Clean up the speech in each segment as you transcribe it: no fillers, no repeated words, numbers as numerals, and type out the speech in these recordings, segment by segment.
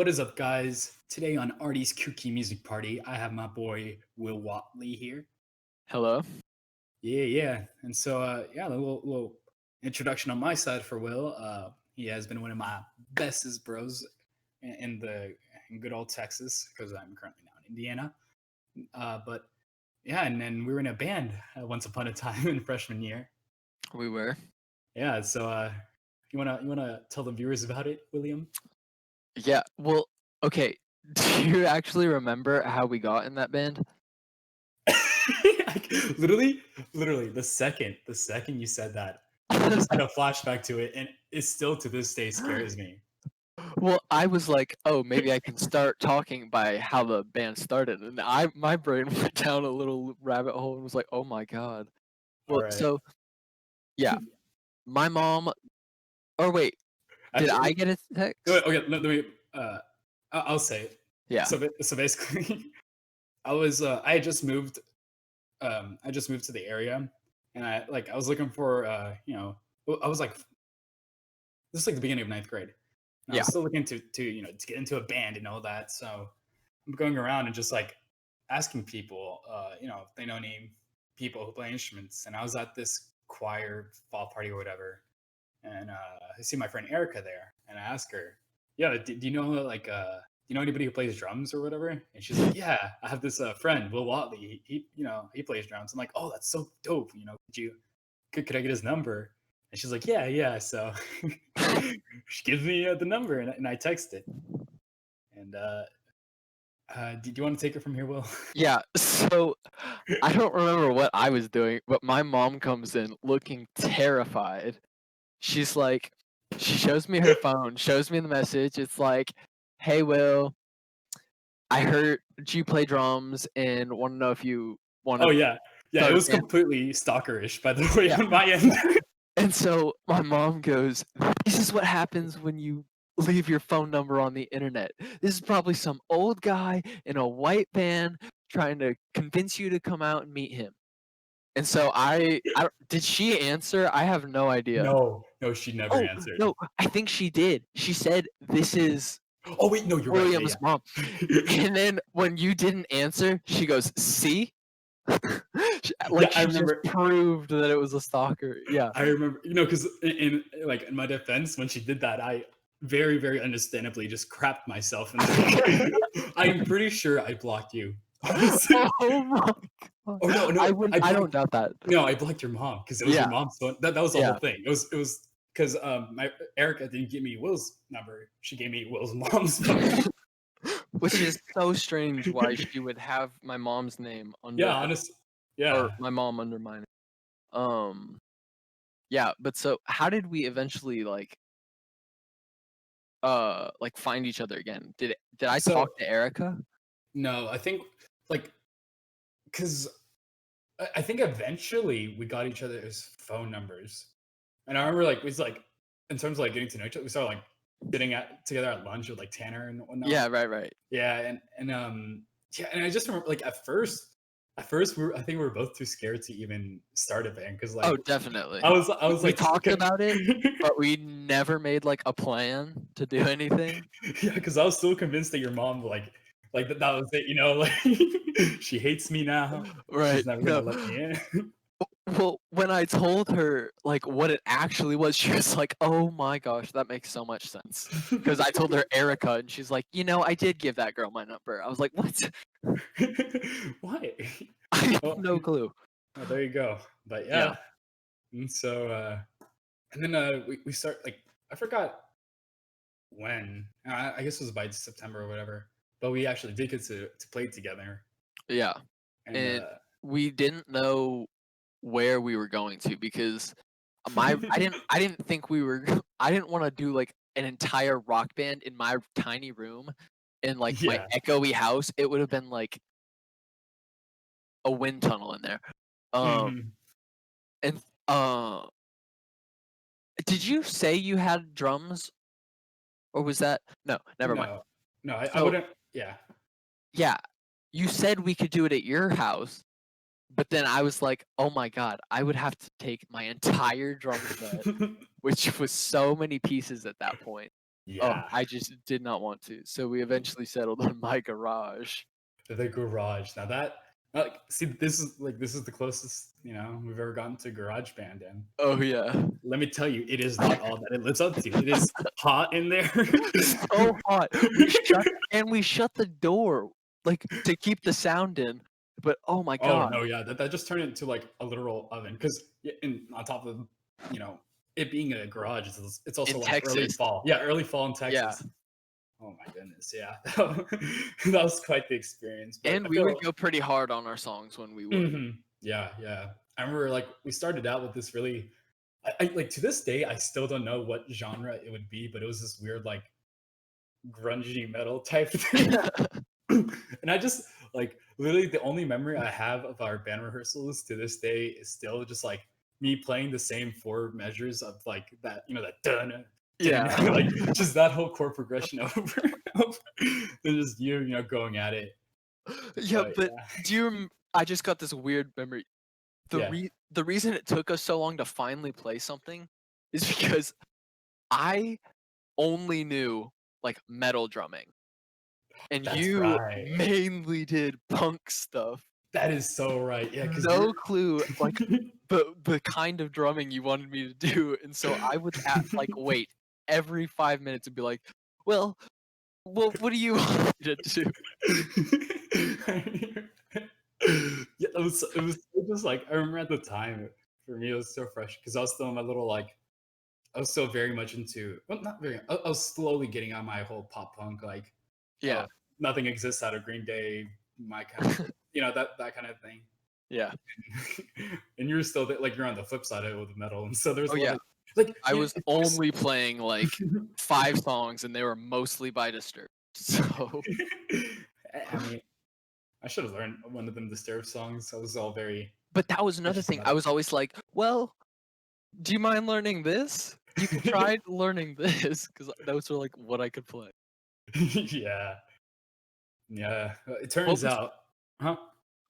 What is up, guys? Today on Artie's Kooky Music Party, I have my boy Will Whatley here. Hello. Yeah. And so, yeah, a little introduction on my side for Will. He has been one of my bestest bros in good old Texas because I'm currently now in Indiana. But yeah, and then we were in a band once upon a time in freshman year. We were. Yeah, so you wanna tell the viewers about it, William? Yeah. Well, okay. Do you actually remember how we got in that band? Like, literally, the second you said that, I just had a flashback to it, and it still to this day scares me. Well, I was like, oh, maybe I can start talking by how the band started, and my brain went down a little rabbit hole and was like, oh my god. All Well, right. so yeah, my mom. Or wait, did Actually, I get a no, wait, text? okay, let me. I'll say it. Yeah. So basically, I had just moved. I just moved to the area, and I was looking for I was like this is like the beginning of ninth grade, and I Yeah. was still looking to get into a band and all that. So I'm going around and just like asking people, if they know any people who play instruments. And I was at this choir fall party or whatever, and I see my friend Erica there, and I ask her, "Yeah, do you know do you know anybody who plays drums or whatever?" And she's like, "Yeah, I have this friend, Will Whatley. He plays drums." I'm like, "Oh, that's so dope. Could I get his number?" And she's like, "Yeah." So she gives me the number, and I text it. And do you want to take it from here, Will? Yeah. So I don't remember what I was doing, but my mom comes in looking terrified. She's like, she shows me her phone, shows me the message. It's like, "Hey Will, I heard you play drums and want to know if you want Oh to yeah. It start a was band." completely stalkerish, by the way, Yeah, on my yeah. end. And so my mom goes, "This is what happens when you leave your phone number on the internet. This is probably some old guy in a white van trying to convince you to come out and meet him." And so I don't, did she answer? I have no idea. No, she never Oh answered. no, I think she did. She said, "This is Oh wait, no, you're right. William's Yeah, mom." yeah. And then when you didn't answer, she goes, "See?" Yeah, Like I she just remember. proved that it was a stalker. Yeah. I remember, because in my defense, when she did that, I very, very understandably just crapped myself, and I'm pretty sure I blocked you. Honestly, Oh my god. or no, I don't doubt that. I blocked your mom because it was your Yeah, mom's phone. That was the whole yeah. thing. It was because my Erica didn't give me Will's number. She gave me Will's mom's phone. Which is so strange why she would have my mom's name under Yeah, her honest. or Yeah. my mom under mine. Um, yeah, but so how did we eventually like find each other again? Did I talk So to Erica? no, I think like because I think eventually we got each other's phone numbers, and I remember like we was like in terms of like getting to know each other, we started like sitting at together at lunch with like Tanner and whatnot. Yeah, right. Yeah, and I just remember like at first I think we were both too scared to even start a band because Oh, like definitely. I was We like talked about it, but we never made like a plan to do anything. yeah, because I was still convinced that your mom that was it, like she hates me now. Right. She's never gonna No. let me in. Well, when I told her like what it actually was, she was like, "Oh my gosh, that makes so much sense." Because I told her Erica, and she's like, I did give that girl my number." I was like, "What?" Why? I have Oh, no clue. oh, there you go. But Yeah. yeah, and so and then we start like I forgot when. I guess it was by September or whatever. But we actually did get to play together, Yeah. and And we didn't know where we were going to because my I didn't think we were I didn't want to do like an entire rock band in my tiny room in like my yeah. echoey house. It would have been like a wind tunnel in there. Um Mhm. and did you say you had drums or was that no, never mind. No, no, I So, wouldn't. Yeah. yeah, you said we could do it at your house, but then I was like, "Oh my god, I would have to take my entire drum set," which was so many pieces at that point. Oh, Yeah. I just did not want to. So we eventually settled on my garage. The garage. Now that see, this is the closest, we've ever gotten to garage band, and Oh yeah. let me tell you, it is not all that it lives up to. It is hot in there. So hot. We shut the door like to keep the sound in. But oh my Oh god. no, yeah, that just turned it into like a literal oven because on top of you know it being a garage, it's also In like early Texas. fall. Yeah, early fall in Yeah. Texas. Oh my goodness, yeah, that was quite the experience. But And I we would feel go pretty hard on our songs when we would. yeah, yeah. I remember like we started out with this really, like to this day, I still don't know what genre it would be, but it was this weird like grungy metal type thing. And I just like literally the only memory I have of our band rehearsals to this day is still just like me playing the same four measures of like that, that dun dun Yeah. like just that whole chord progression over and over. And just going at it. Yeah, But but do you I just got this weird memory. yeah. The reason it took us so long to finally play something is because I only knew like metal drumming and That's you right. mainly did punk stuff. That is so right. Yeah, because No clue like the kind of drumming you wanted me to do, and so I would like wait every 5 minutes and be like, "Well, what do you want me to do?" Yeah, it was just like I remember at the time for me it was so fresh because I was still in my little like I was still very much into well not very I was slowly getting on my whole pop punk like Yeah, oh nothing exists out of Green Day my kind of that kind of thing. yeah. And you're still like you're on the flip side of it with metal and so there's Oh a lot yeah, of like I was it's always only playing like 5 songs, and they were mostly by Disturbed. So, I mean I should have learned one of them Disturbed songs. I was all very but that was another precious thing. about I it. was always like, "Well, do you mind learning this? You could try learning this," because those were like what I could play. Yeah, yeah. It What turns was out, huh?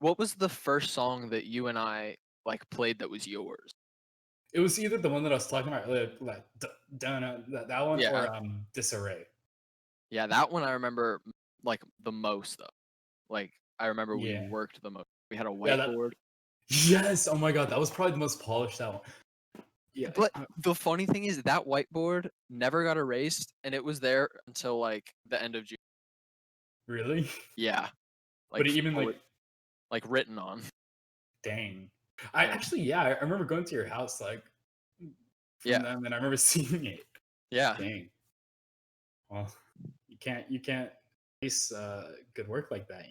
what was the first song that you and I like played that was yours? It was either the one that I was talking about earlier, like that one, Yeah. or Disarray. Yeah, that one I remember like the most though. Like I remember we Yeah, worked the most. We had a yeah. That whiteboard. yes. Oh my god, that was probably the most polished that one. Yeah. But the funny thing is that whiteboard never got erased and it was there until like the end of June. Really? Yeah, But like even like, like written on. dang. I Yeah. actually, yeah, I remember going to your house like from Yeah. them, and I remember seeing it. Yeah. Dang. Well, you can't face good work like that,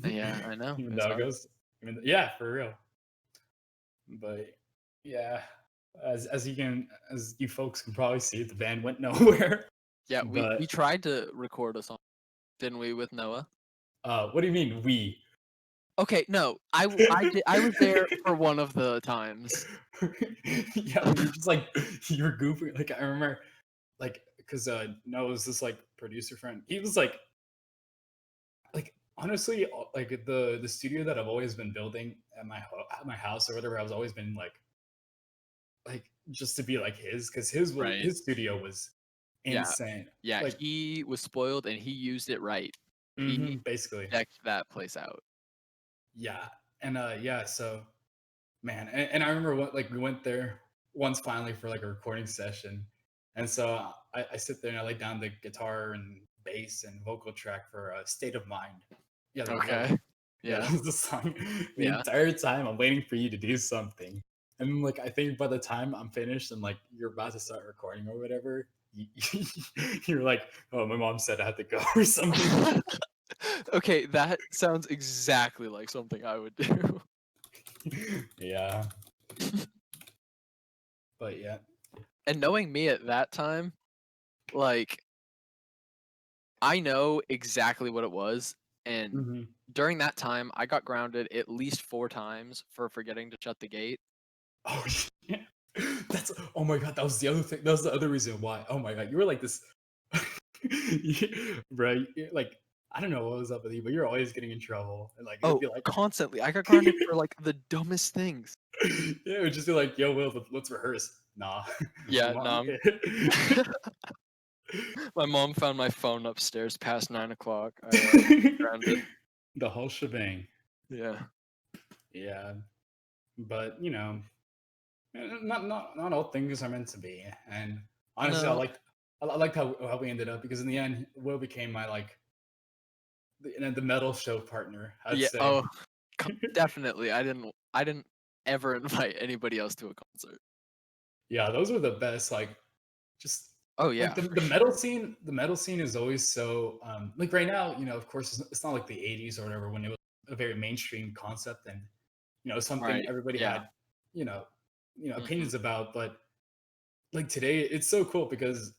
Yeah, I know. even It's though it hard. goes. I mean, yeah, for real. But yeah, as you folks can probably see, the band went nowhere. Yeah, we But tried to record a song, didn't we, with Noah? what do you mean we? Okay, no, I was there for one of the times. Yeah, when you're just like you're goofing. Like I remember, like because Noah was this like producer friend. He was like honestly like the studio that I've always been building at my house or whatever. I was always been like just to be like his because Right. his studio was Yeah. insane. Yeah, Like he was spoiled and he used it right. He basically, decked that place out. yeah, and yeah. So man, and I remember like we went there once finally for like a recording session, and so I sit there and I lay down the guitar and bass and vocal track for "State of Mind." Yeah, Okay. yeah, Yeah. that was the song. The Yeah. entire time I'm waiting for you to do something. And like I think by the time I'm finished and like you're about to start recording or whatever, you're like, "Oh, my mom said I had to go" or something. Okay, that sounds exactly like something I would do. Yeah, but yeah. And knowing me at that time, like, I know exactly what it was, and Mhm. during that time, I got grounded at least 4 times for forgetting to shut the gate. Oh, yeah. That's oh my god, that was the other thing. That was the other reason why. Oh my god, you were like this, right? Like I don't know what was up with you, but you're always getting in trouble, and like it'd Oh, be like, constantly. I got grounded for, like, the dumbest things. yeah, it would just be like, "Yo, Will, let's rehearse." Nah, Yeah, come no, on. My mom found my phone upstairs past 9 o'clock. Grounded. The whole shebang. Yeah. Yeah, but not all things are meant to be. And honestly, No. I liked how we ended up because in the end, Will became my like the metal show partner. I'd Yeah. say. Oh, definitely. I didn't ever invite anybody else to a concert. Yeah, those were the best. Like just Oh like yeah, for the metal sure. scene. The metal scene is always so like right now. Of course, it's not like the '80s or whatever when it was a very mainstream concept and something Right. everybody Yeah. had you know Mhm. opinions about. But like today, it's so cool because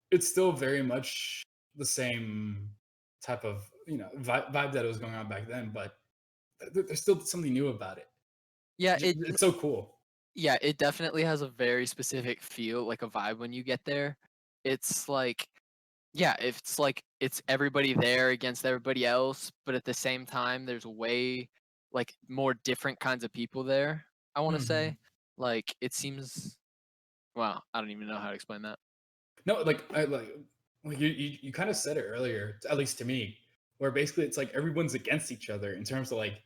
it's still very much the same type of vibe that was going on back then, but there's still something new about it. Yeah, It's so cool. yeah, it definitely has a very specific feel, like a vibe when you get there. It's like yeah, it's like it's everybody there against everybody else, but at the same time there's way like more different kinds of people there, I want to Mhm. say. Like it seems wow, I don't even know how to explain that. No, like I like you kind of said it earlier, at least to me, where basically it's like everyone's against each other in terms of like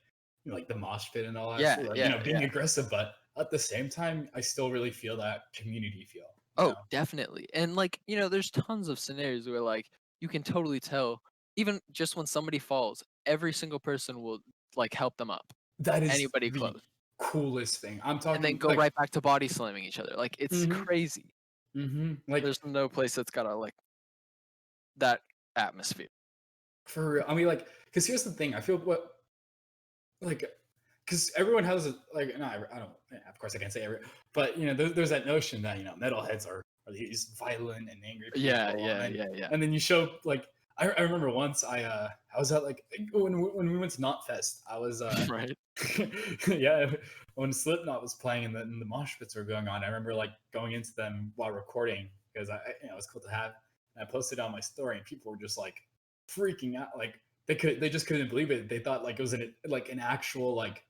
like the mosh pit and all that Yeah, shit, like yeah, being yeah. aggressive, but at the same time, I still really feel that community feel. Oh, definitely. And like, there's tons of scenarios where like you can totally tell even just when somebody falls, every single person will like help them up. That is Anybody the close. coolest thing. I'm And then talking go like, right back to body slamming each other. Like it's hmm crazy. like There's no place that's got a like that atmosphere. for real. I mean, like, because here's the thing. I feel like, because everyone has a like. No, I don't. Yeah, of course, I can't say every, but there's that notion that metalheads are these violent and angry Yeah, people, yeah, yeah, yeah. and then you show like. I remember once I was at like when we went to Knotfest. I was Right? yeah, when Slipknot was playing and the mosh pits were going on. I remember like going into them while recording because it was cool to have. And I posted on my story and people were just like freaking out, like they just couldn't believe it. They thought like it was an actual like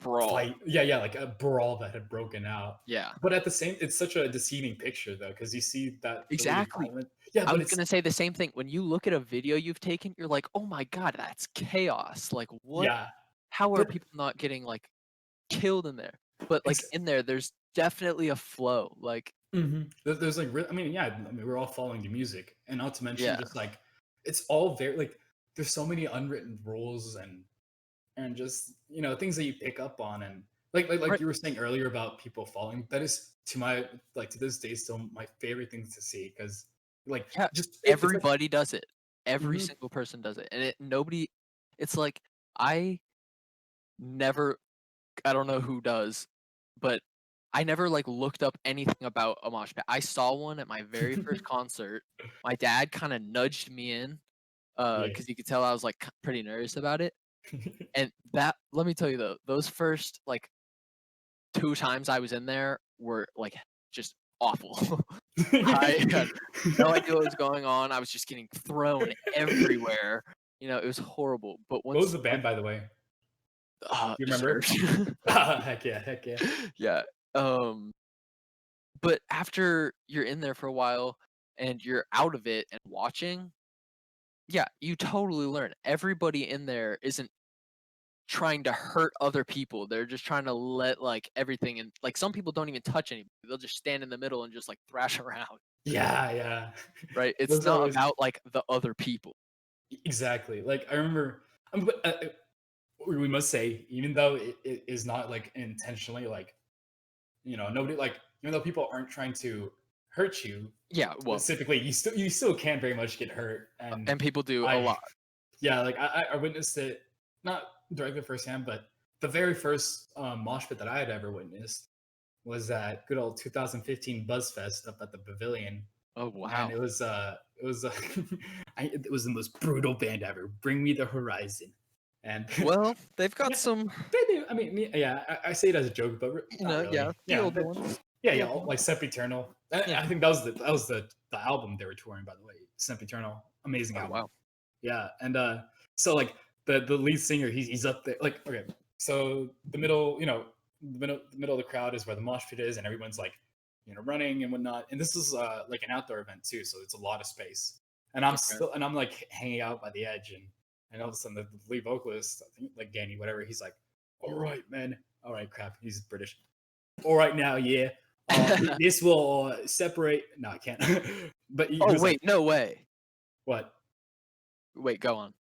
Brawl. fight. Yeah, like a brawl that had broken out. Yeah. But at the same, it's such a deceiving picture though because you see that really Exactly. violent. Yeah, I but was it's gonna say the same thing. When you look at a video you've taken, you're like, "Oh my god, that's chaos." Like, what? yeah, How are but people not getting like killed in there? But like ex- in there, there's definitely a flow. Like, There's like, I mean, yeah, I mean, we're all following the music, and not to mention yeah, just like it's all very like there's so many unwritten rules and just things that you pick up on and like right. you were saying earlier about people falling. That is to my like to this day still my favorite thing to see because like Yeah, just it's like everybody does it. Every mhm. single person does it, and nobody. It's like I never. I don't know who does, but I never like looked up anything about a mosh pit. I saw one at my very first concert. My dad kind of nudged me in, Yeah. because you could tell I was like pretty nervous about it. And that, let me tell you though, those first like 2 times I was in there were like just awful. I had no idea what was going on. I was just getting thrown everywhere. It was horrible. But What was once the band, by the way? You remember? dessert. Heck yeah, heck yeah. Yeah. Um, but after you're in there for a while and you're out of it and watching, yeah, you totally learn. Everybody in there isn't trying to hurt other people. They're just trying to let like everything and like some people don't even touch anybody. They'll just stand in the middle and just like thrash around, Yeah, yeah. right? It's Those are not always about like the other people. exactly. Like I remember, but, we must say, even though it is not like intentionally, like nobody like even though people aren't trying to hurt you Yeah, well, specifically, you still can very much get hurt. And and people do a I lot. yeah, like I witnessed it not directly firsthand, but the very first mosh pit that I had ever witnessed was that good old 2015 Buzzfest up at the Pavilion, Oh and wow. it was it was the most brutal band ever. Bring Me the Horizon, and Well, they've got yeah, some, they do. I mean, yeah, I say it as a joke, but not yeah, really. the Yeah, older ones. yeah, The yeah. older Like ones. Sempiternal. Yeah. I think that was the album they were touring. By the way, Sempiternal, amazing Oh album. wow. Yeah, and so like the lead singer, he's up there. Like okay, so the middle of the crowd is where the mosh pit is, and everyone's like running and whatnot. And this is like an outdoor event too, so it's a lot of space. And Okay. I'm like hanging out by the edge, and all of a sudden the lead vocalist, I think like Danny, whatever, he's like, "All right, man. All right, crap." He's British. All right now, yeah. This will separate. No, I can't. But he Oh was like, wait, no way. "What?" Wait, go on.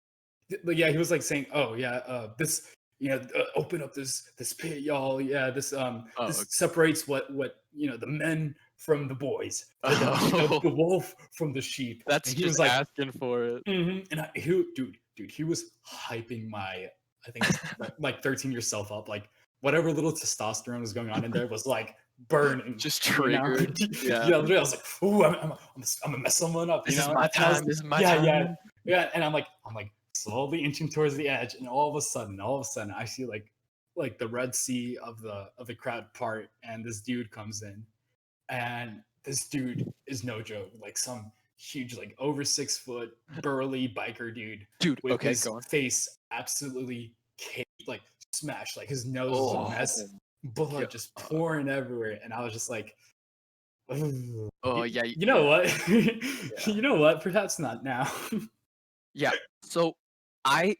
But yeah, he was like saying, "Oh yeah, this open up this pit, y'all. Yeah, Oh, this separates what the men from the boys, oh, the wolf from the sheep." that's And he just was like, asking for it. and dude, he was hyping my, I think it's like 13-year self up, like whatever little testosterone was going on in there was like burning, Just you know. triggered. Yeah. Yeah, literally, I was like, "Ooh, I'm gonna mess someone up," This is my and I was, time. This is my yeah, yeah, time. yeah, and I'm like slowly inching towards the edge, and all of a sudden, I see like the Red Sea of the crowd part, and this dude comes in, and this dude is no joke, like some huge, like over 6 foot burly biker dude Dude, with okay, his go on. face absolutely like smashed, like his nose is a Oh, mess, blood God. just pouring everywhere, and I was just like, "Ooh, Oh, yeah, you know yeah, what? yeah. You know what? Perhaps not now." Yeah. So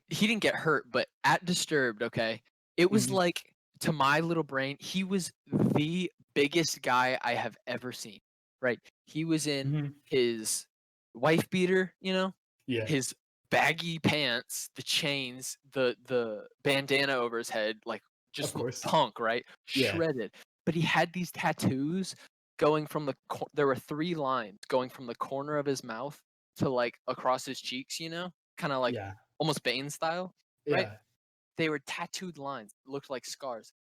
he didn't get hurt, but at Disturbed, okay, it was Mhm, like to my little brain, he was the biggest guy I have ever seen. Right? He was in mhm. his wife beater, Yeah, his baggy pants, the chains, the bandana over his head, like of just looked course. punk, right? Yeah, Shredded. But he had these tattoos going from there were 3 lines going from the corner of his mouth to like across his cheeks, kind of like yeah, almost Bane style, right? yeah. They were tattooed lines, looked like scars.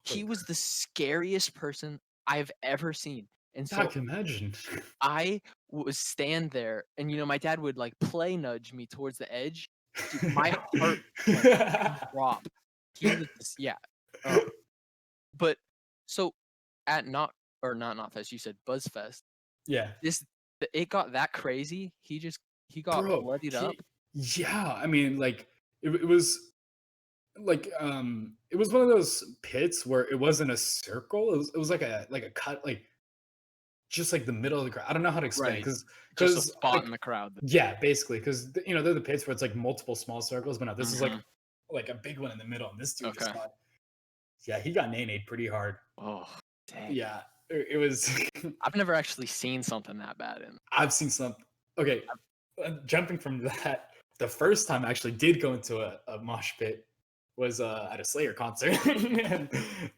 Holy He was crap. the scariest person I've ever seen. And I so can imagine. I would stand there and my dad would like play nudge me towards the edge. Dude, my heart would like drop. He was just, yeah. Uh, but so at not Knotfest, you said Buzzfest. Yeah. This it got that crazy. He got Bro, bloodied up. yeah, I mean, like, it was like, it was one of those pits where it wasn't a circle, it was like a cut, like, just like the middle of the crowd. I don't know how to explain it, Right. because Just a spot in like, the crowd. yeah, basically, because they're the pits where it's like multiple small circles, but no, this is Mhm. like a big one in the middle, and this dude just Okay. got, yeah, he got nay pretty hard. Oh, dang. Yeah, it was. I've never actually seen something that bad in. I've seen some. Okay, jumping from that, the first time I actually did go into a mosh pit was at a Slayer concert. And,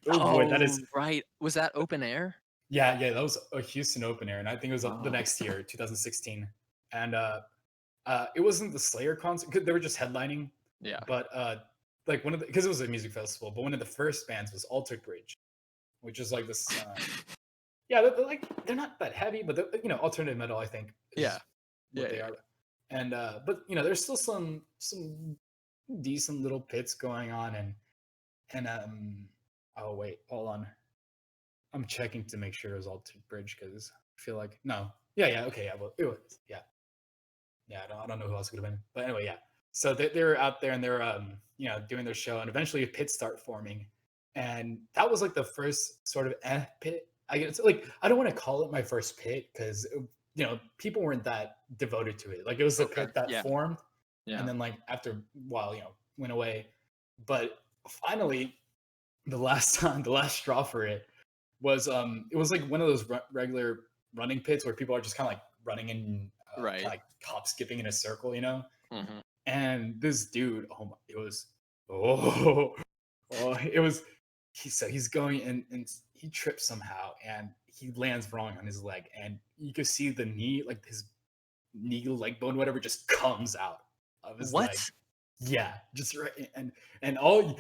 oh boy, that is, Oh, right. Was that open air? yeah, that was a Houston open air, and I think it was the Oh, next year, 2016. And it wasn't the Slayer concert; 'cause they were just headlining. yeah. But like one of the, because it was a music festival, but one of the first bands was Altered Bridge, which is like this. Yeah, they're not that heavy, but alternative metal, I think, Yeah. is what Yeah, they yeah. are. And but there's still some decent little pits going on, and oh wait, hold on, I'm checking to make sure it was Altered Bridge, because I feel like, no, yeah, okay, yeah, well, it was, yeah, I don't know who else it could have been, but anyway, yeah. So they were out there, and they're doing their show, and eventually pits start forming, and that was like the first sort of pit. I guess, like, I don't want to call it my first pit, because people weren't that devoted to it. Like, it was the Okay. pit that Yeah. formed, and Yeah. then like after a while, went away. But finally, the last straw for it was like one of those regular running pits where people are just kind of like running in, kind of Right. like hop skipping in a circle. Mhm. And this dude, oh my, it was, oh, oh, it was, he's going, and he trips somehow, and he lands wrong on his leg, and you can see the knee, like his knee leg bone, whatever, just comes out of his leg. What? Yeah, just right, and all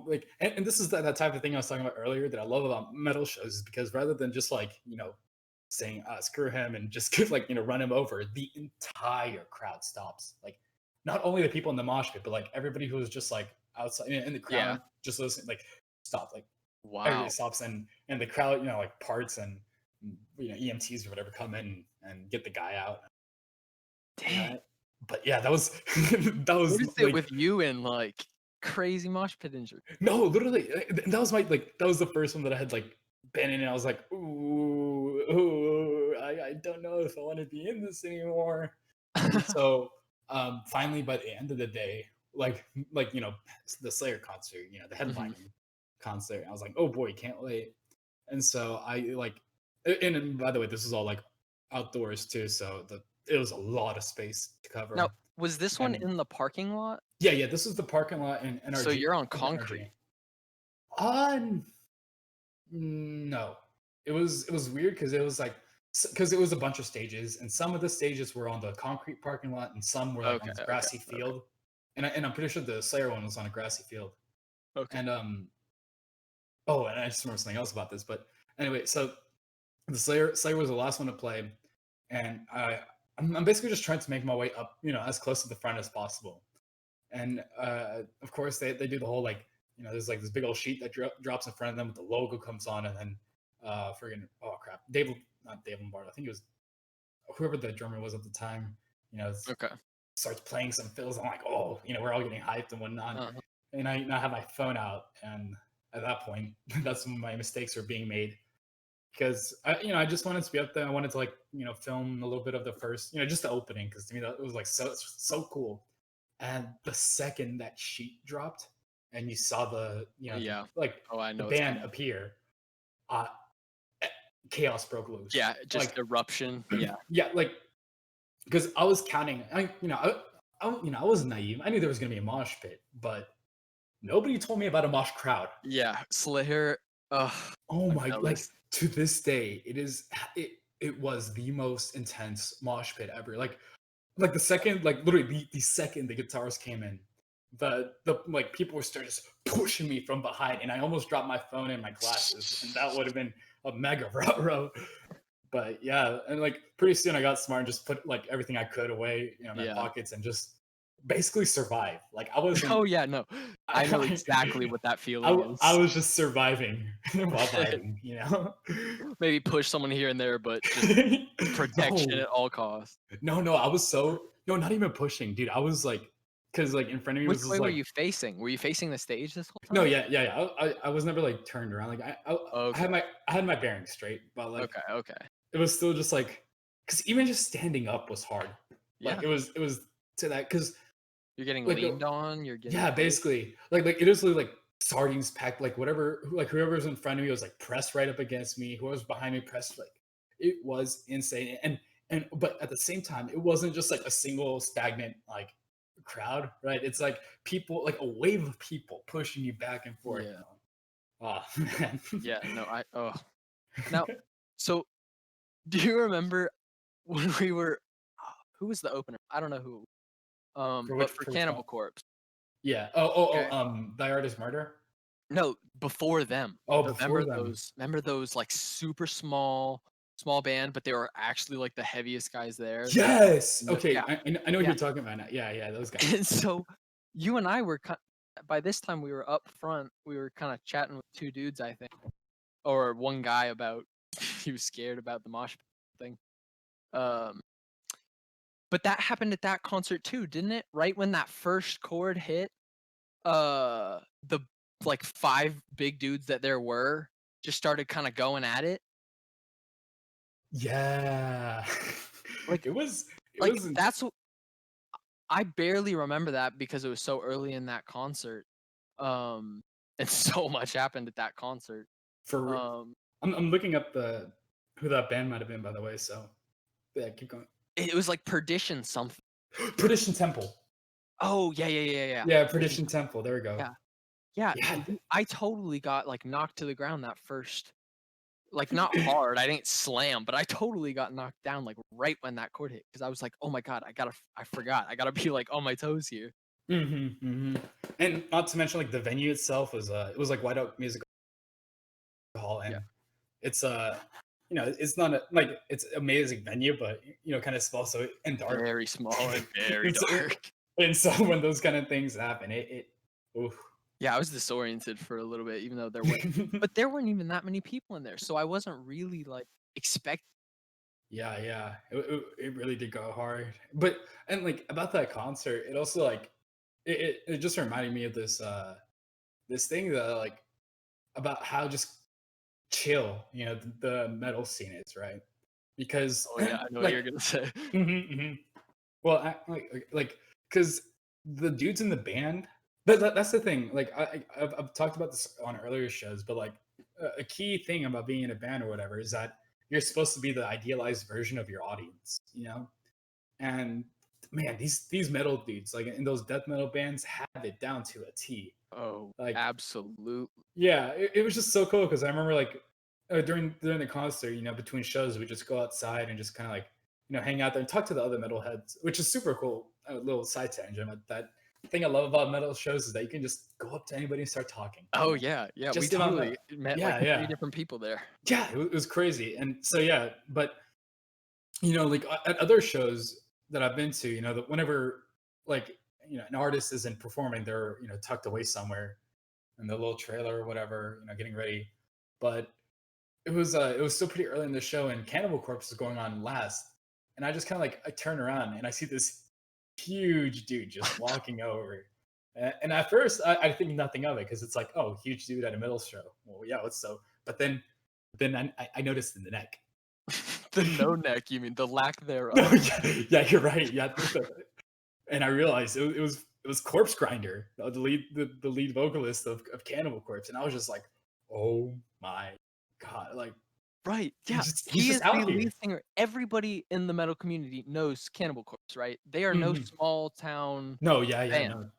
like, and this is that type of thing I was talking about earlier that I love about metal shows, is because rather than just like saying screw him and just like run him over, the entire crowd stops. Like, not only the people in the mosh pit, but like everybody who was just like outside in the Yeah. crowd just listening, like, stop, like everybody Wow. stops, and the crowd like parts, and EMTs or whatever come in and get the guy out. Dang. Uh, but yeah, that was that What was is it like, with you and like crazy mosh pit injury? no, literally, that was my, like, that was the first one that I had like been in, and I was like, ooh, oh, I don't know if I want to be in this anymore. And so finally, by the end of the day, like the Slayer concert, the Mhm. headlining concert, I was like, oh boy, can't wait. And so I like, and by the way, this is all like outdoors too, so it was a lot of space to Now, cover. was this one And in the parking lot? yeah, this is the parking lot in So NRG. you're on Of the NRG. concrete. No, it was weird because it was like because it was a bunch of stages, and some of the stages were on the concrete parking lot, and some were like on Okay, this okay, grassy okay, field. And I'm pretty sure the Slayer one was on a grassy field. okay. And oh, and I just remember something else about this, but anyway, so the Slayer was the last one to play, and I'm basically just trying to make my way up, as close to the front as possible. And of course, they do the whole like, there's like this big old sheet that drops in front of them with the logo comes on, and then friggin' oh crap, not Dave Lombardo, I think it was whoever the drummer was at the time, Okay. starts playing some fills. I'm like, oh, we're all getting hyped and whatnot. Uh-huh. And I have my phone out, and at that point, that's when my mistakes were being made because I just wanted to be up there. I wanted to like, film a little bit of the first, just the opening because to me that it was like so cool. And the second that sheet dropped, and you saw Yeah. like Oh, I the know it's band coming. appear, uh, eh, chaos broke loose. Yeah, just Like, eruption. Yeah. yeah, like because I was counting. I was naive. I knew there was gonna be a mosh pit, but nobody told me about a mosh crowd. Yeah. Slayer. Ugh. Oh I'm my, like jealous. to this day, it was the most intense mosh pit ever. Like the second, like literally the second the guitars came in, the like people were starting just pushing me from behind, and I almost dropped my phone and my glasses, and that would have been a mega row. But yeah, and like pretty soon I got smart and just put like everything I could away, in my Yeah. pockets and just basically survive. Like I wasn't, Oh, yeah, no. I know I, exactly what that I, feeling I is. was just surviving while vibing. Maybe push someone here and there, but just protection No, at all costs. no, I was so no, not even pushing, dude. I was like, because like in front of me Which was this way were like you facing? Were you facing the stage this whole no, time? yeah. I was never like turned around. Like I Okay. had my bearings straight, but like Okay, okay. it was still just like because even just standing up was hard. Like Yeah. it was to that because You're getting like leaned on, you're getting yeah, pushed. basically like it was literally like sardines packed. Like whatever, like whoever's in front of me was like pressed right up against me. Whoever's behind me pressed like it was insane. And but at the same time, it wasn't just like a single stagnant like crowd, right? It's like people like a wave of people pushing you back and forth. Yeah. Oh man. Yeah, no, now, so do you remember when we were who was the opener? I don't know who. But for For which one? Cannibal Corpse. Yeah. Okay. Thy Artist Murder. No, before them. Oh, Remember before them. those, like, super small band, but they were actually, like, the heaviest guys there? Yes. No, Okay. yeah, I know what yeah. you're talking about now. Yeah. Those guys. And so, you and I were by this time, we were up front, we were kinda chatting with 2 dudes, I think, or 1 guy about he was scared about the mosh pit thing. Um, but that happened at that concert too, didn't it? Right when that first chord hit, the, like, 5 big dudes that there were just started kinda going at it. Yeah. Like it was. It like, was I barely remember that because it was so early in that concert, and so much happened at that concert. for. Um, I'm looking up the who that band might have been, by the way. So yeah, keep going. it was like Perdition something. Perdition Temple. Oh, yeah. Yeah, Perdition Perdition Temple. There we go. yeah, yeah, Yeah. I totally got, like, knocked to the ground that first like, not hard, I didn't slam, but I totally got knocked down, like, right when that chord hit because I was like, "Oh my god, I forgot, I gotta be, like, on my toes here." And not to mention, like the venue itself was it was like White Oak Music Hall, Yeah. and it's it's not like it's amazing venue, but kind of small, so and dark. Very small and very and, so, dark. and so when those kind of things happen, oof. Yeah, I was disoriented for a little bit, even though there weren't even that many people in there, so I wasn't really, like, expect Yeah. It really did go hard. But and like about that concert, it also like it just reminded me of this thing that like about how just chill, the metal scene is, right? Because Oh yeah, I know what you're like, gonna say. mhm. Well, because the dudes in the band, that's the thing. Like, I've talked about this on earlier shows, but like a key thing about being in a band or whatever is that you're supposed to be the idealized version of your audience, And man, these metal dudes, like in those death metal bands, have it down to a T. Oh, Like, absolutely. yeah, it was just so cool because I remember like during the concert, between shows, we just go outside and just kind of like hang out there and talk to the other metalheads, which is super cool. A little side tangent, but that thing I love about metal shows is that you can just go up to anybody and start talking. Oh yeah, yeah. We Just about metal. totally met like Yeah, 3 yeah, different people there. yeah. It was crazy, and so yeah, but like at other shows that I've been to, that whenever like an artist isn't performing, they're tucked away somewhere in the little trailer or whatever, getting ready. But it was still pretty early in the show, and Cannibal Corpse is going on last, and I just kind of like I turn around and I see this huge dude just walking over, and at first I think nothing of it because it's like, oh, huge dude at a metal show. Well, yeah, what's so? But then I noticed in the neck. The no neck, you mean the lack No, thereof. yeah, you're right. Yeah, and I realized it was Corpse Grinder, the lead vocalist of Cannibal Corpse, and I was just like, oh my god, like Right, he's yeah. just he's He just is the out lead here. singer. Everybody in the metal community knows Cannibal Corpse, right? They are no Mhm. small town No, yeah, yeah, band.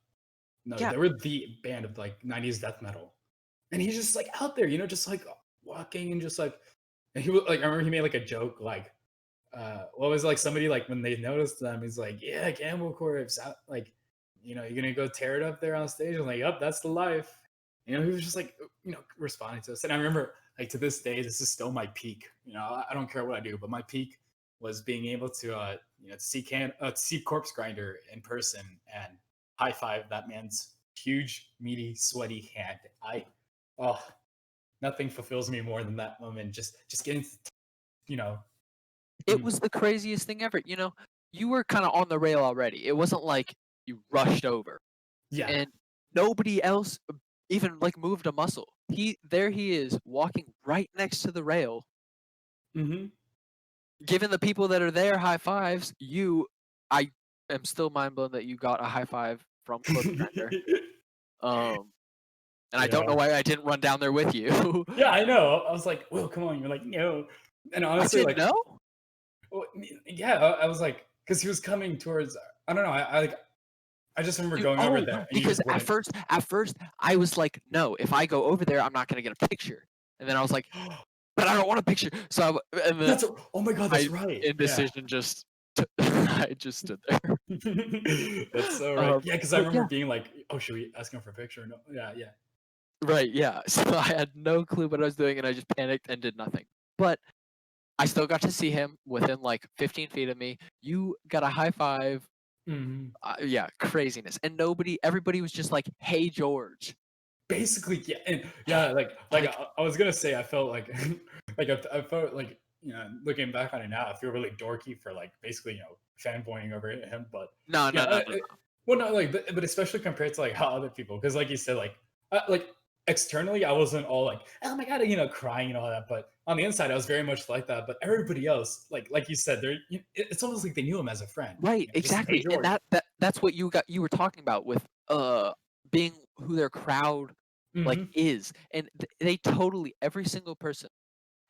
no, Yeah, they were the band of like '90s death metal, and he's just like out there, just like walking and just like, and he was like, I remember he made like a joke like, what was it, like somebody like when they noticed them, he's like, yeah, Cannibal Corpse, out, like, you're gonna go tear it up there on stage. I'm like, yep, that's the life. He was just like, responding to us, and I remember like to this day, this is still my peak. I don't care what I do, but my peak was being able to, see Corpse Grinder in person and high five that man's huge, meaty, sweaty hand. Oh, nothing fulfills me more than that moment. Just getting, you know, it mhm. was the craziest thing ever, You were kinda on the rail already. It wasn't like you rushed over, Yeah. and nobody else even, like, moved a muscle. He is walking right next to the rail, Hmm. giving the people that are there high fives. I am still mind blown that you got a high five from Corpse Grinder. Um, and I don't know Yeah. why I didn't run down there with you. Yeah, I know. I was like, "Will, come on." You're like, "No." And I honestly, didn't like, know? well, yeah, I was like, because he was coming towards. I don't know. I just remember going over there, and you Because just wouldn't. at first I was like, "No, if I go over there, I'm not gonna get a picture." And then I was like, "But I don't want a picture." And then Oh my god, that's my right. Yeah. indecision just I just stood there. That's so right. Yeah, because I But remember yeah, being like, "Oh, should we ask him for a picture?" No. Yeah, yeah. right, yeah. So I had no clue what I was doing, and I just panicked and did nothing. But I still got to see him within like 15 feet of me. You got a high five. Mhm. Yeah, craziness. And everybody was just like, "Hey, George." Basically, yeah, and yeah, like Like, I was gonna say, I felt like, like I felt like, looking back on it now, I feel really dorky for like basically, fanboying over him, but no, yeah, no, no, no, well, no, like, but especially compared to like how other people, because like you said, like externally, I wasn't all like, oh my god, crying and all that, but on the inside, I was very much like that. But everybody else, like you said, it's almost like they knew him as a friend, right, just hey exactly. And George. that's what you were talking about with being who their crowd like Hmm. is. And they totally every single person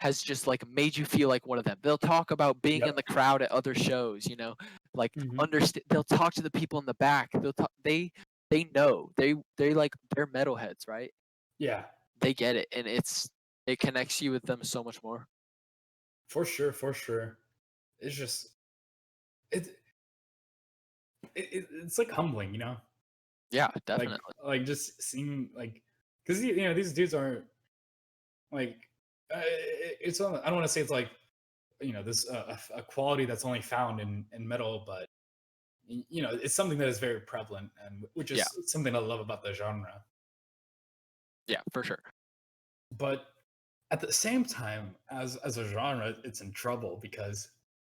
has just like made you feel like one of them. They'll talk about being in Yep. the crowd at other shows, like Hmm. understand they'll talk to the people in the back. They know. They're metalheads, right? Yeah, They get it and it connects you with them so much more. for sure, for sure. It's just it, it's like humbling, Yeah, like definitely. just seeing like because these dudes aren't like I don't want to say it's like this a quality that's only found in metal, but it's something that is very prevalent and which Yeah. is something I love about the genre. Yeah, for sure. But at the same time, as a genre, it's in trouble because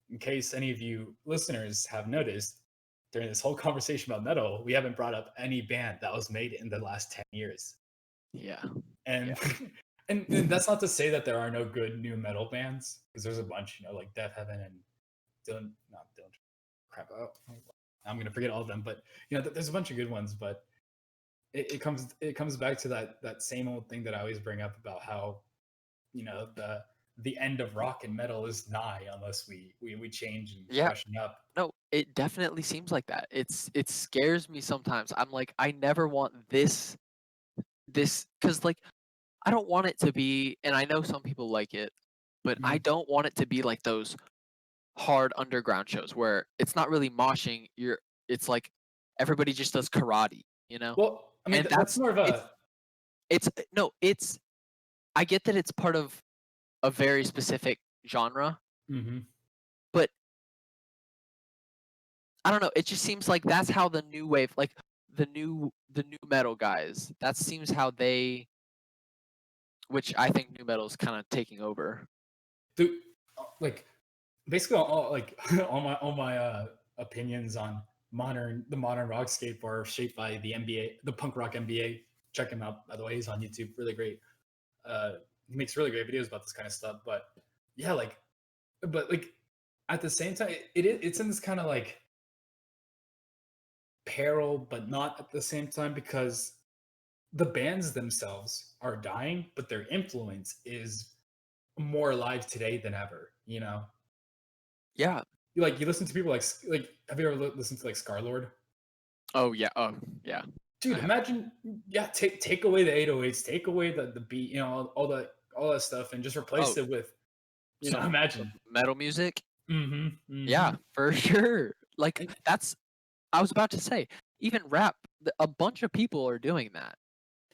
in case any of you listeners have noticed, during this whole conversation about metal, we haven't brought up any band that was made in the last 10 years. Yeah. And Yeah. and that's not to say that there are no good new metal bands, because there's a bunch, like Death Heaven and Dylan, not Dylan. Crap. I'm gonna forget all of them, but there's a bunch of good ones. But it comes back to that same old thing that I always bring up about how the end of rock and metal is nigh unless we change and Yeah. freshen up. No, it definitely seems like that. It scares me sometimes. I'm like, I never want this because like I don't want it to be, and I know some people like it, but I Mhm. don't want it to be like those hard underground shows where it's not really moshing. It's like everybody just does karate, you know? Well, I mean And that's more of a. it's no, it's I get that it's part of a very specific genre, Mhm. but I don't know, it just seems like that's how the new wave, like the new metal guys, that seems how they, which I think new metal is kind of taking over. Dude, like basically like all my opinions on the modern rock scape are shaped by the NBA, the punk rock NBA. Check him out, by the way. He's on YouTube. Really great. He makes really great videos about this kind of stuff. But yeah, but at the same time, it's in this kind of like peril, but not at the same time, because the bands themselves are dying, but their influence is more alive today than ever. Yeah. You listen to people like have you ever listened to like Scarlord? Oh, yeah. Oh, yeah. Dude, I have. imagine, yeah, take away the 808s, take away the beat, all that stuff, and just Oh, replace it with, some imagine. metal music? Mhm, Yeah, mhm. for sure. Like, And that's I was about to say, even rap, a bunch of people are doing that.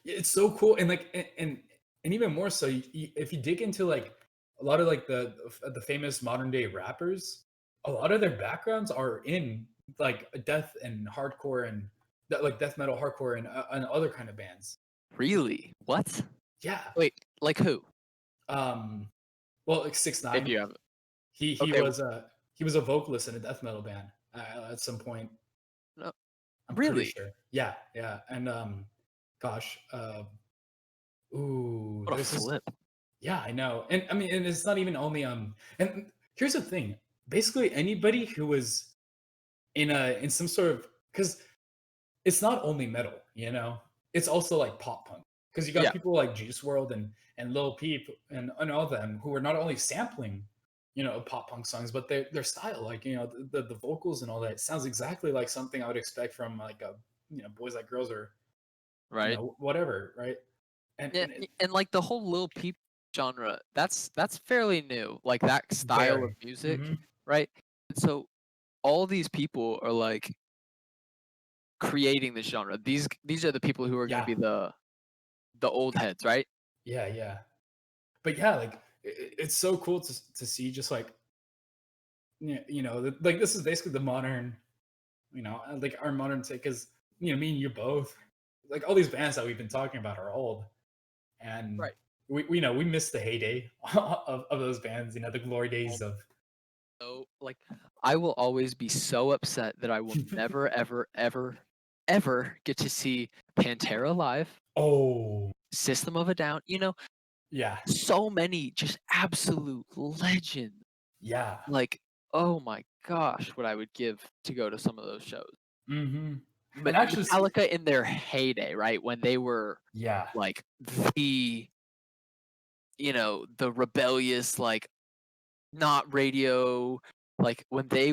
it's so cool, and and even more so, if you dig into like a lot of like the famous modern day rappers, a lot of their backgrounds are in like death and hardcore and like death metal, hardcore, and other kind of bands. Really? What? Yeah. Wait, like who? Um. Well, like six If nine. you have He he okay, was a he was a vocalist in a death metal band at some point. no, I'm pretty really? sure. Yeah, yeah. And gosh, ooh, What a there's this. flip. Yeah, I know. And I mean, and it's not even only And here's the thing. Basically, anybody who was in some sort of, because it's not only metal, it's also like pop punk. Because you got Yeah, people like Juice World and Lil Peep and all of them who are not only sampling, pop punk songs, but their style, like the vocals and all that sounds exactly like something I would expect from like a Boys Like Girls or right? whatever, right? And, Yeah, and it, and like the whole Lil Peep genre, that's fairly new. Like that style of very. music, Hmm. right? And so all these people are like creating this genre. These are the people who are going to Yeah, be the old heads, right? yeah, yeah. But yeah, like it's so cool to see, just like like this is basically the modern, like our modern take, because me and you both, like all these bands that we've been talking about are old, and Right. we miss the heyday of those bands, the glory days of. So, like, I will always be so upset that I will never, ever, ever, ever get to see Pantera live, Oh System of a Down. yeah, So many just absolute legends. yeah. Like, oh my gosh, what I would give to go to some of those shows. Hmm. And actually, Metallica in their heyday, right? When they were yeah, like the, the rebellious, like not radio, like when they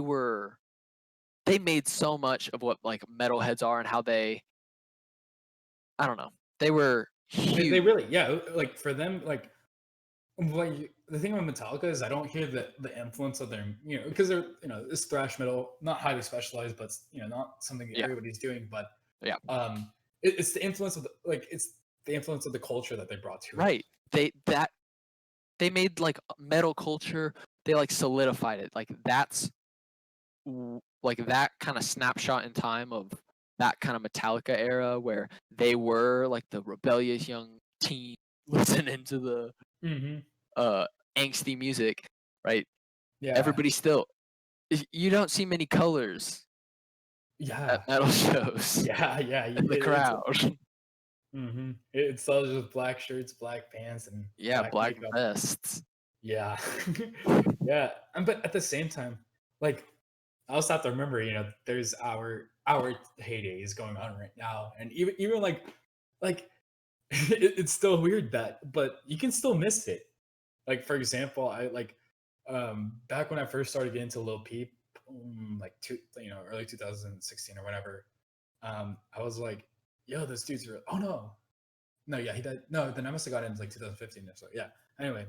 made so much of what like metalheads are and how I don't know. They were they huge. really, yeah, like for them, like the thing with Metallica is I don't hear the influence of their, because they're, it's thrash metal, not highly specialized, but not something that Yeah, everybody's doing. But yeah. it's the influence of it's the influence of the culture that they brought to it. Right. They made like metal culture, they like solidified it. Like like that kind of snapshot in time of that kind of Metallica era where they were like the rebellious young teen listening to the Hmm. uh angsty music, right? Yeah, Everybody still you don't see many colors at yeah, metal shows yeah, yeah. in the It's crowd. It's all just black shirts, black pants, and Yeah, black black makeup. vests. Yeah. Yeah, but at the same time, like, I also have to remember, there's our heydays going on right now, and even like it's still weird that, but you can still miss it. Like, for example, I like back when I first started getting into Lil Peep, like early 2016 or whatever. I was like, yo, this dude's real. Oh no, yeah, he died. No, then I must have got in like 2015 or so. Yeah. Anyway,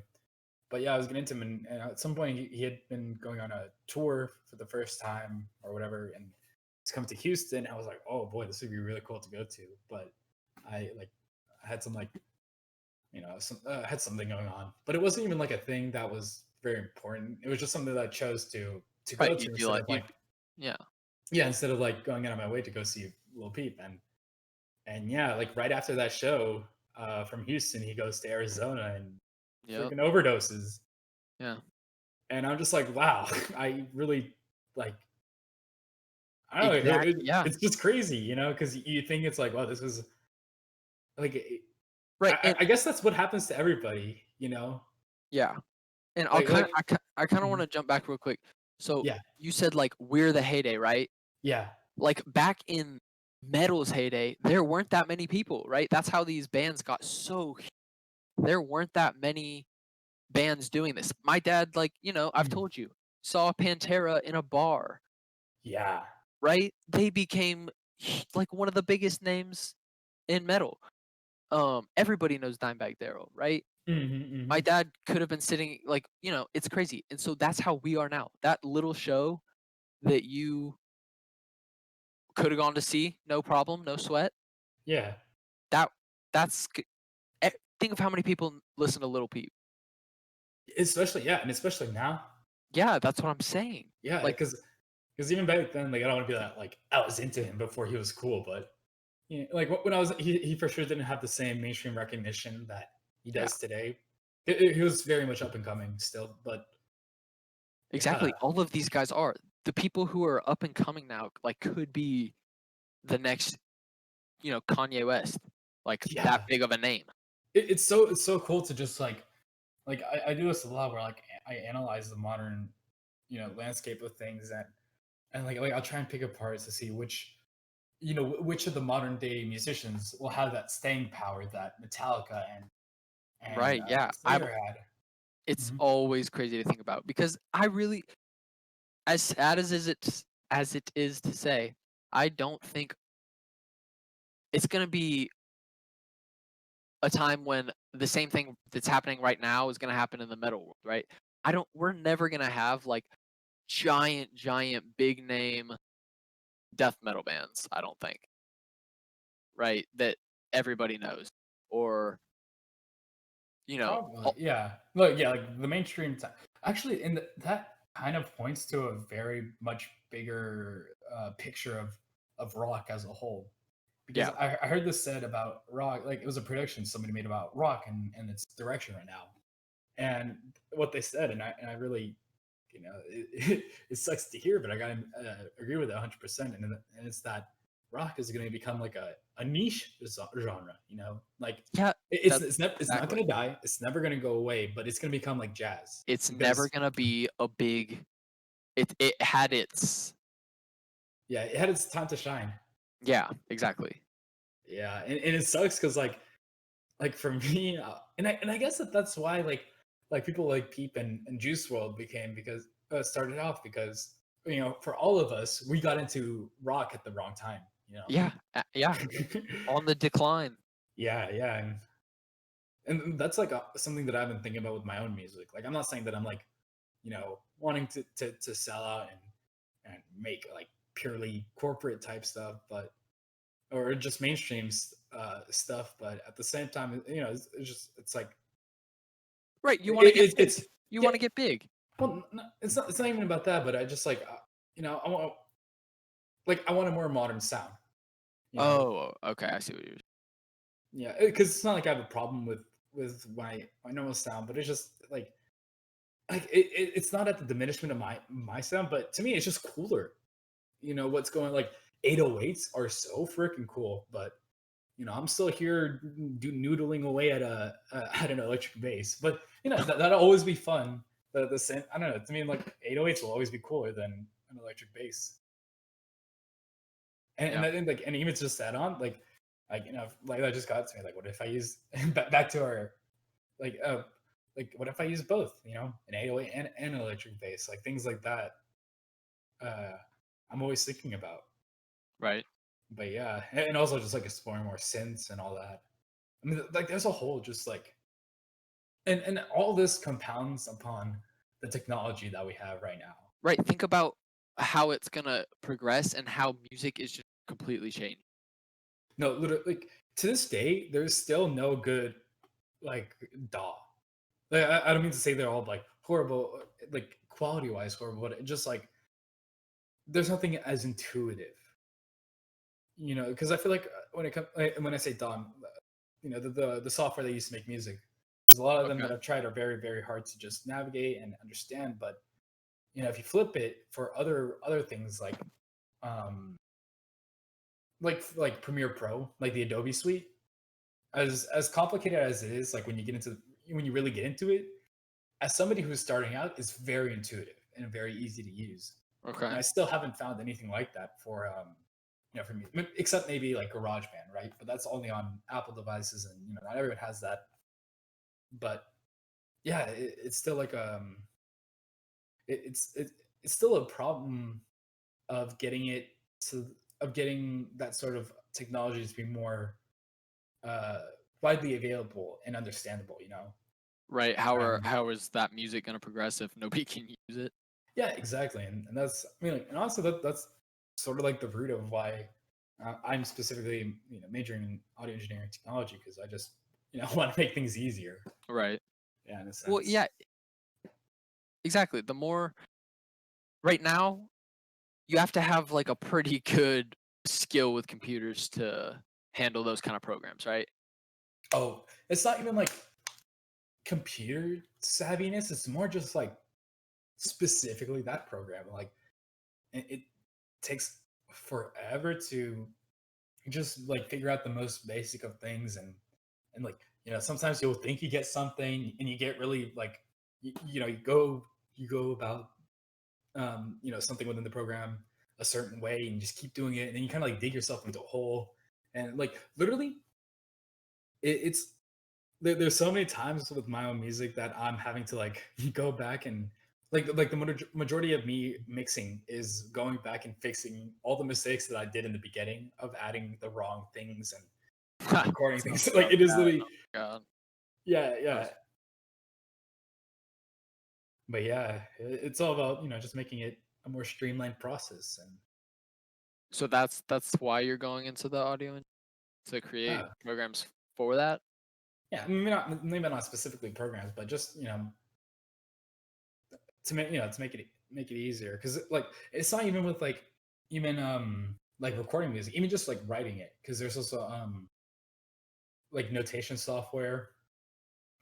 but yeah, I was getting into him, and at some point he had been going on a tour for the first time or whatever, and he's coming to Houston. I was like, oh boy, this would be really cool to go to, but I had some had something going on, but it wasn't even like a thing that was very important. It was just something that I chose to Right, go you to do instead like of you like yeah. yeah, instead of like going out of my way to go see Lil Peep. And yeah, like right after that show from Houston, he goes to Arizona and Yep. freaking overdoses. Yeah. And I'm just like, wow, I really like. I don't know. Yeah. It's just crazy, because you think it's like, wow, this is like. Right, and I guess that's what happens to everybody. yeah. And Like like I kinda Mhm. wanna jump back real quick. So, Yeah, you said, like, "We're the heyday," right? yeah, Like, back in metal's heyday, there weren't that many people, right? That's how these bands got so hu there weren't that many bands doing this. My dad, like, I've mhm. told you, saw Pantera in a bar, Yeah. right? They became like, one of the biggest names in metal. Everybody knows Dimebag Darrell, right? Mhm, My mhm. dad could have been sitting like, it's crazy. And so that's how we are now. That little show that you could have gone to see, no problem, no sweat. Yeah. That that's think of how many people listen to Little Peep. Especially yeah, and especially now. Yeah, that's what I'm saying. Yeah, Like, because even back then, like, I don't wanna be that, like, I was into him before he was cool, but, like, when I was he for sure didn't have the same mainstream recognition that he yeah, does today. He was very much up and coming still, but exactly. yeah. All of these guys are the people who are up and coming now. Like, could be the next, Kanye West. Like that Yeah. big of a name. It's so cool to just, like, I do this a lot where, like, I analyze the modern, landscape of things, and, like, I'll try and pick apart to see which of the modern day musicians will have that staying power that Metallica and Right? Yeah. Slayer had. It's Mhm. always crazy to think about because I really, as sad as it is to say, I don't think it's gonna be a time when the same thing that's happening right now is gonna happen in the metal world, right? I don't we're never gonna have like giant, big name death metal bands, I don't think, right? That everybody knows. Or, you know, Probably, yeah. Look, yeah, like the mainstream. Actually, that kind of points to a very much bigger picture of rock as a whole. Because yeah. I heard this said about rock, like it was a prediction somebody made about rock and its direction right now. And what they said, and I really, it sucks to hear, but I gotta agree with it 100%. And it's that rock is going to become like a niche genre. Like Yeah, that's it's not exactly. going to die. It's never going to go away, but it's going to become like jazz It's never because gonna be a big it had its yeah, it had its time to shine. yeah, exactly. Yeah, and it sucks because like for me, and I guess that's why like people like Peep and Juice World became because started off because for all of us we got into rock at the wrong time. Yeah, yeah, on the decline. Yeah, yeah, and that's like something that I've been thinking about with my own music. Like I'm not saying that I'm like wanting to sell out and make like purely corporate type stuff, but or just mainstream stuff. But at the same time, it's like Right, you wanna get big. it's You yeah. wanna get big. Well, it's not even about that, but I just like I want a more modern sound. You know, Oh, okay, I see what you're yeah, because it's not like I have a problem with my normal sound, but it's just like it's not at the diminishment of my sound, but to me it's just cooler. What's going like 808s are so freaking cool, but I'm still here noodling away at a at an electric bass. But that'll always be fun. The same, I don't know. To me, like 808s will always be cooler than an electric bass. And Yeah. I think like and even just that on like that just got to me. Like, what if I use back to our like like what if I use both? An 808 and an electric bass, like things like that. Uh, I'm always thinking about. Right. But yeah, and also just like exploring more synths and all that. I mean, like there's a whole just like and all this compounds upon the technology that we have right now. Right. Think about how it's gonna progress and how music is just completely changed. No, literally, like to this day, there's still no good like DAW. Like, I don't mean to say they're all like horrible, like quality wise horrible, but just like there's nothing as intuitive, because I feel like when it comes when I say DAW, the software they use to make music, there's a lot of them that Okay. I've tried are very very hard to just navigate and understand. But if you flip it for other things um like Premiere Pro, like the Adobe suite, as complicated as it is, like when you really get into it, as somebody who's starting out, it's very intuitive and very easy to use. And Okay. I still haven't found anything like that for me, except maybe like GarageBand, right? But that's only on Apple devices, and not everyone has that. But yeah, it's still like it, it's still a problem of getting it to of getting that sort of technology to be more uh, widely available and understandable. Right. Um, How is that music gonna progress if nobody can use it? yeah, exactly, and that's I mean, like, and also that's sort of like the root of why I'm specifically majoring in audio engineering technology, because I just want to make things easier. Right. Yeah, in a Well, sense. yeah, exactly. The more right now, you have to have like a pretty good skill with computers to handle those kind of programs, right? Oh, it's not even like computer savviness. It's more just like specifically that program. Like it takes forever to just like figure out the most basic of things, and like sometimes you'll think you get something and you get really like you go about something within the program a certain way, and you just keep doing it, and then you kind of like dig yourself into a hole, and like literally it's there's so many times with my own music that I'm having to like go back and like the majority of me mixing is going back and fixing all the mistakes that I did in the beginning of adding the wrong things and recording Sounds things. Like rough. it is Yeah. literally, Oh my god. yeah, yeah. Gosh. But yeah, it's all about just making it a more streamlined process. And So that's why you're going into the audio to create uh, programs for that? yeah, maybe not specifically programs, but just to make it easier, because like it's not even with like recording music, even just like writing it, because there's also like notation software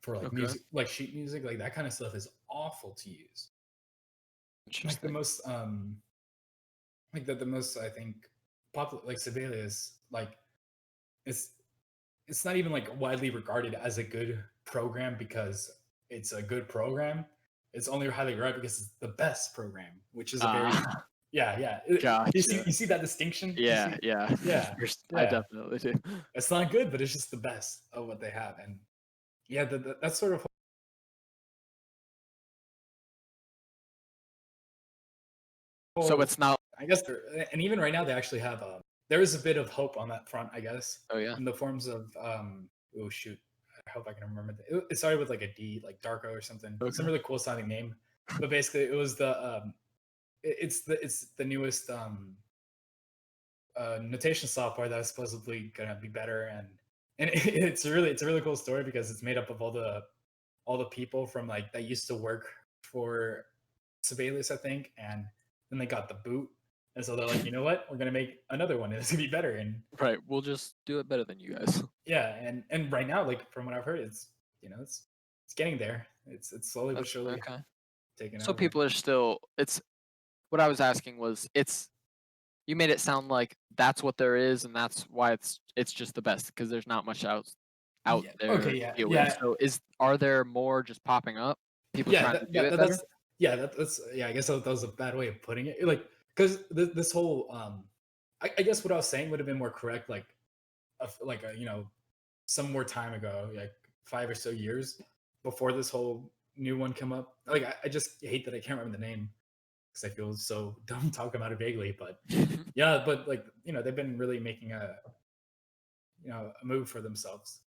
for like Okay. music, like sheet music, like that kind of stuff is awful to use. Like the Interesting. most like the most I think popular, like Sibelius, like it's it's not even like widely regarded as a good program because it's a good program. It's only highly regarded because it's the best program, which is a very Ah, yeah, yeah. gotcha. You see that distinction? You Yeah, see, yeah. yeah, I yeah. definitely do. It's not good, but it's just the best of what they have, and yeah, that's sort of So whole. it's not. I guess, and even right now they actually have there is a bit of hope on that front, I guess, Oh yeah. in the forms of oh shoot, I hope I can remember it started with like a D, like Darko or something, some Okay. really cool sounding name, but basically it was it's the newest notation software that is supposedly gonna be better, and it's a really cool story because it's made up of all the people from like that used to work for Sibelius, I think, and then they got the boot, and so they're like, you know what, we're gonna make another one, and it's gonna be better, and Right. We'll just do it better than you guys. yeah, and right now, like from what I've heard, it's it's getting there. It's slowly but That's surely okay. taking So over. people are still. It's what I was asking was it's you made it sound like that's what there is, and that's why it's just the best because there's not much out Yeah. Okay. there to Yeah. deal with. Yeah. So are there more just popping up? People Yeah. trying to do it better? That's yeah. That's yeah. I guess that was a bad way of putting it. Like because this whole I guess what I was saying would have been more correct. Like you know, some more time ago, like 5 or so years before this whole new one come up. Like I just hate that I can't remember the name because I feel so dumb talking about it vaguely. But yeah, but like they've been really making a move for themselves.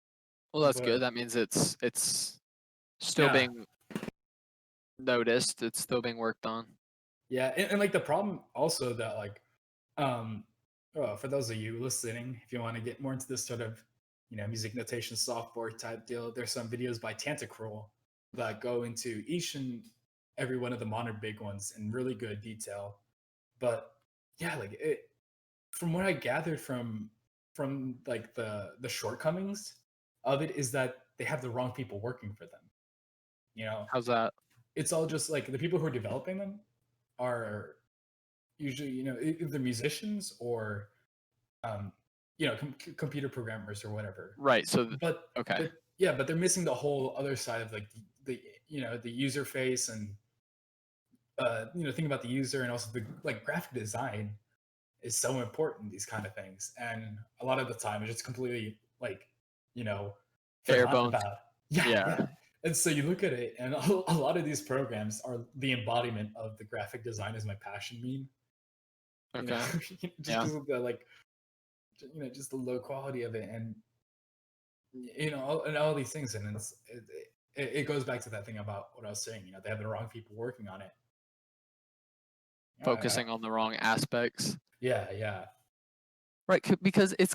Well, that's good. But That means it's still yeah, being noticed. It's still being worked on. yeah, and like the problem also that like um for those of you listening, if you want to get more into this sort of music notation software type deal, there's some videos by Tantacruel that go into each and every one of the modern big ones in really good detail. But yeah, like from what I gathered from like the shortcomings of it is that they have the wrong people working for them. You know, How's that? it's all just like the people who are developing them are usually either musicians or um, computer programmers or whatever. Right. So But okay. but yeah, but they're missing the whole other side of like the user face and think about the user and also the like graphic design is so important. These kind of things, and a lot of the time it's just completely like you know Bare forgotten bones. about. Yeah, Yeah. yeah. And so you look at it, and a lot of these programs are the embodiment of the graphic design is my passion meme. You know, Okay. just Yeah. because of the like, just the low quality of it, and and all these things, and it goes back to that thing about what I was saying. They have the wrong people working on it. Focusing on the wrong aspects. Yeah, yeah. Right, because it's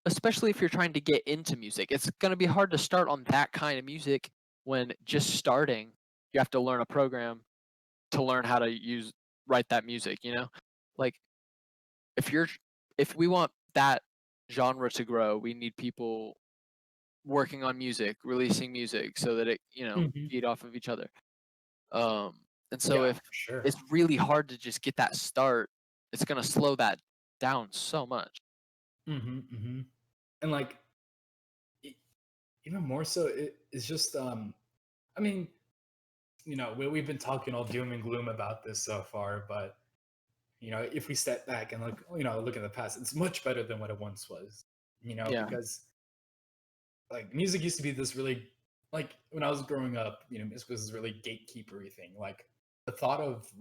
especially if you're trying to get into music, it's gonna be hard to start on that kind of music when just starting, you have to learn a program to learn how to write that music, you know? Like, if you're if we want that genre to grow, we need people working on music, releasing music so that it, Hmm. feed off of each other. Um, and so Yeah, if for sure. it's really hard to just get that start, it's gonna slow that down so much. Hmm. Hmm. And like e- even more so, it's just I mean, we've been talking all doom and gloom about this so far, but if we step back and look at the past, it's much better than what it once was. Yeah. Because like music used to be this really like when I was growing up, music was this really gatekeepery thing. Like the thought of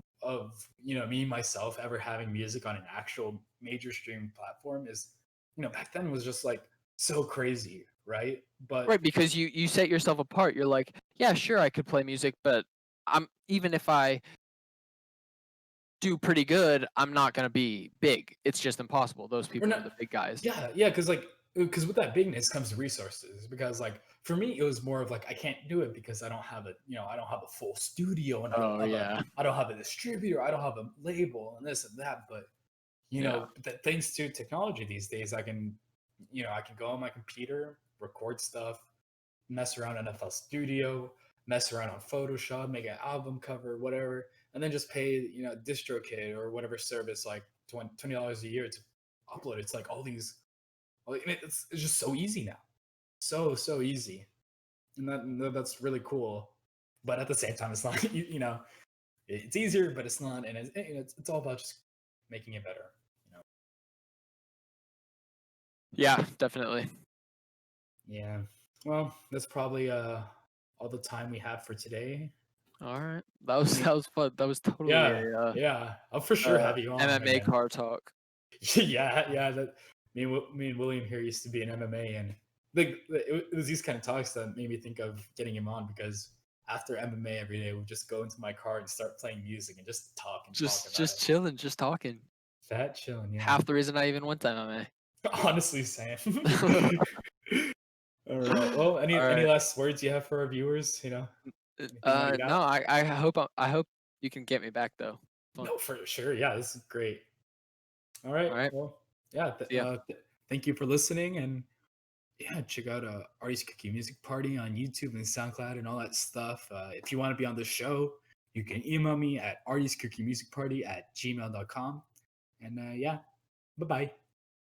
me myself ever having music on an actual major streaming platform is back then was just like so crazy, right? But Right, because you set yourself apart. You're like, yeah, sure, I could play music, but I'm even if I do pretty good, I'm not gonna be big. It's just impossible. Those we're people are not. the big guys. Yeah, yeah, because with that bigness comes resources. Because like for me, it was more of like I can't do it because I don't have a full studio and Oh yeah, I don't have a distributor, I don't have a label and this and that. But yeah. thanks to technology these days, I can go on my computer, record stuff, mess around in FL Studio, mess around on Photoshop, make an album cover, whatever, and then just pay DistroKid or whatever service like $20 a year to upload. It's like all these. It's just so easy now, so easy, and that's really cool. But at the same time, it's not it's easier, but it's not, and it's all about just making it better. Yeah, definitely. Yeah. Well, that's probably all the time we have for today. All right. That was Me, that was fun. That was totally yeah, a yeah. I'll for sure have you on MMA again. car talk. Yeah, yeah. That me and William here used to be in MMA, and it was these kind of talks that made me think of getting him on because after MMA every day, we'd just go into my car and start playing music and just talk and talk about Just it. chilling, just talking. Fat chilling, yeah. Half the reason I even went to MMA. Honestly, Sam. All right. Well, All any right. last words you have for our viewers? Anything that you got? No, I hope you can get me back though. Fun. No, for sure. Yeah, this is great. All right. All right. Well, yeah. See ya. Thank you for listening, and yeah, check out Artie's Cookie Music Party on YouTube and SoundCloud and all that stuff. If you want to be on the show, you can email me at artiescookiemusicparty@gmail.com. And yeah, Bye bye.